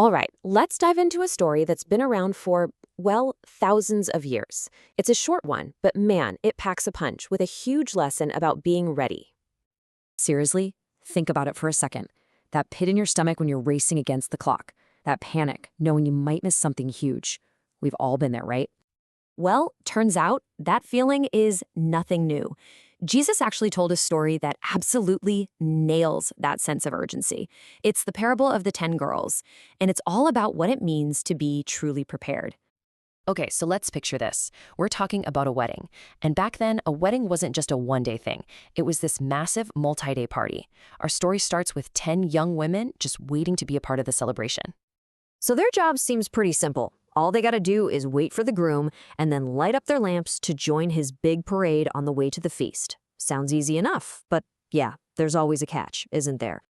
All right, let's dive into a story that's been around for, well, thousands of years. It's a short one, but man, it packs a punch with a huge lesson about being ready. Seriously, think about it for a second. That pit in your stomach when you're racing against the clock. That panic, knowing you might miss something huge. We've all been there, right? Well, turns out that feeling is nothing new. Jesus actually told a story that absolutely nails that sense of urgency. It's the parable of the 10 girls, and it's all about what it means to be truly prepared. Okay, so let's picture this. We're talking about a wedding. And back then, a wedding wasn't just a one-day thing. It was this massive multi-day party. Our story starts with 10 young women just waiting to be a part of the celebration. So their job seems pretty simple. All they gotta do is wait for the groom and then light up their lamps to join his big parade on the way to the feast. Sounds easy enough, but yeah, there's always a catch, isn't there?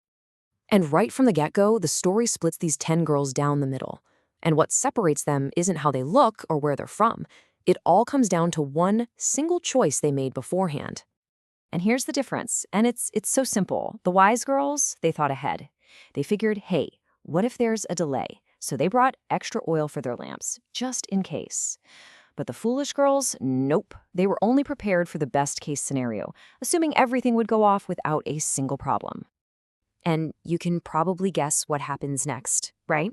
And right from the get-go, the story splits these 10 girls down the middle. And what separates them isn't how they look or where they're from. It all comes down to one single choice they made beforehand. And here's the difference, and it's so simple. The wise girls, they thought ahead. They figured, hey, what if there's a delay? So they brought extra oil for their lamps, just in case. But the foolish girls, nope. They were only prepared for the best-case scenario, assuming everything would go off without a single problem. And you can probably guess what happens next, right?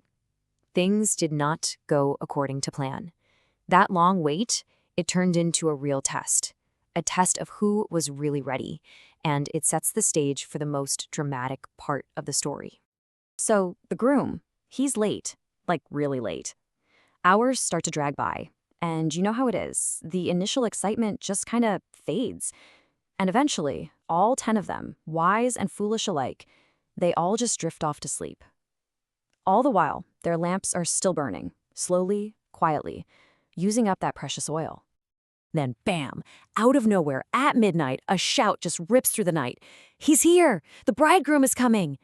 Things did not go according to plan. That long wait, it turned into a real test. A test of who was really ready, and it sets the stage for the most dramatic part of the story. So, the groom, he's late, like really late. Hours start to drag by, and you know how it is. The initial excitement just kind of fades. And eventually, all 10 of them, wise and foolish alike, they all just drift off to sleep. All the while, their lamps are still burning, slowly, quietly, using up that precious oil. Then, bam, out of nowhere, at midnight, a shout just rips through the night. He's here! The bridegroom is coming!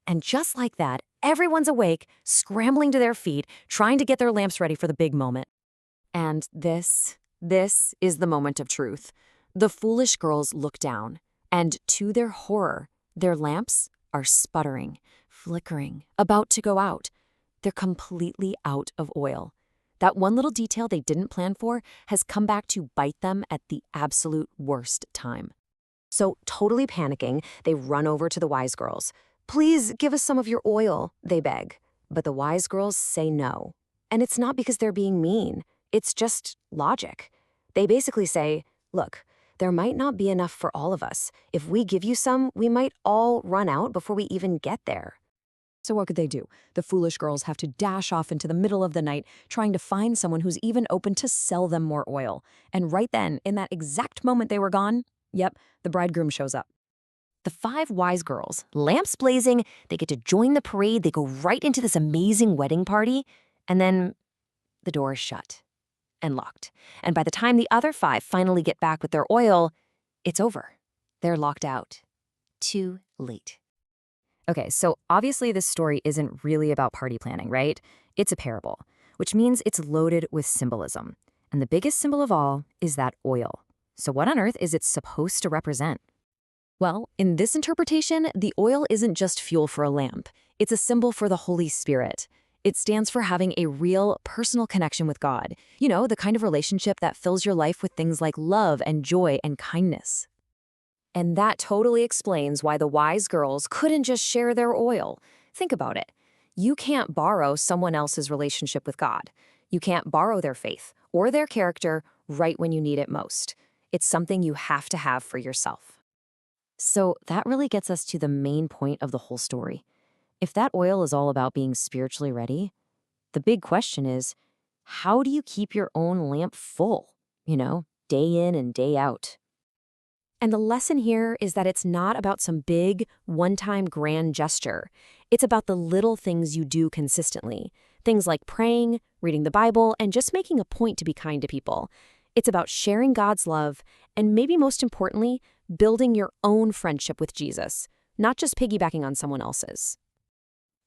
And just like that, everyone's awake, scrambling to their feet, trying to get their lamps ready for the big moment. And this is the moment of truth. The foolish girls look down, and to their horror, their lamps are sputtering, flickering, about to go out. They're completely out of oil. That one little detail they didn't plan for has come back to bite them at the absolute worst time. So, totally panicking, they run over to the wise girls. Please give us some of your oil, they beg. But the wise girls say no. And it's not because they're being mean. It's just logic. They basically say, look, there might not be enough for all of us. If we give you some, we might all run out before we even get there. So what could they do? The foolish girls have to dash off into the middle of the night, trying to find someone who's even open to sell them more oil. And right then, in that exact moment they were gone, yep, the bridegroom shows up. The 5 wise girls, lamps blazing, they get to join the parade, they go right into this amazing wedding party, and then the door is shut and locked. And by the time the other 5 finally get back with their oil, it's over. They're locked out. Too late. Okay, so obviously this story isn't really about party planning, right? It's a parable, which means it's loaded with symbolism. And the biggest symbol of all is that oil. So what on earth is it supposed to represent? Well, in this interpretation, the oil isn't just fuel for a lamp. It's a symbol for the Holy Spirit. It stands for having a real, personal connection with God. You know, the kind of relationship that fills your life with things like love and joy and kindness. And that totally explains why the wise girls couldn't just share their oil. Think about it. You can't borrow someone else's relationship with God. You can't borrow their faith or their character right when you need it most. It's something you have to have for yourself. So that really gets us to the main point of the whole story. If that oil is all about being spiritually ready, the big question is, how do you keep your own lamp full, day in and day out? And the lesson here is that it's not about some big, one-time grand gesture. It's about the little things you do consistently. Things like praying, reading the Bible, and just making a point to be kind to people. It's about sharing God's love, and maybe most importantly, building your own friendship with Jesus, not just piggybacking on someone else's.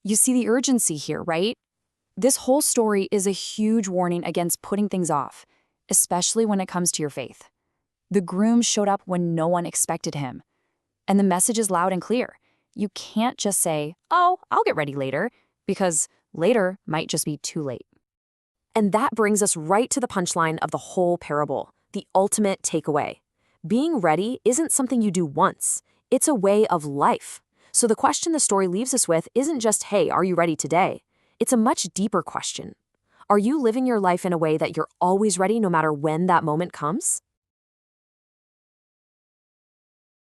You see the urgency here, right? This whole story is a huge warning against putting things off, especially when it comes to your faith. The groom showed up when no one expected him. And the message is loud and clear. You can't just say, oh, I'll get ready later, because Later might just be too late. And that brings us right to the punchline of the whole parable, the ultimate takeaway. Being ready isn't something you do once, it's a way of life. So the question the story leaves us with isn't just, hey, are you ready today? It's a much deeper question. Are you living your life in a way that you're always ready no matter when that moment comes?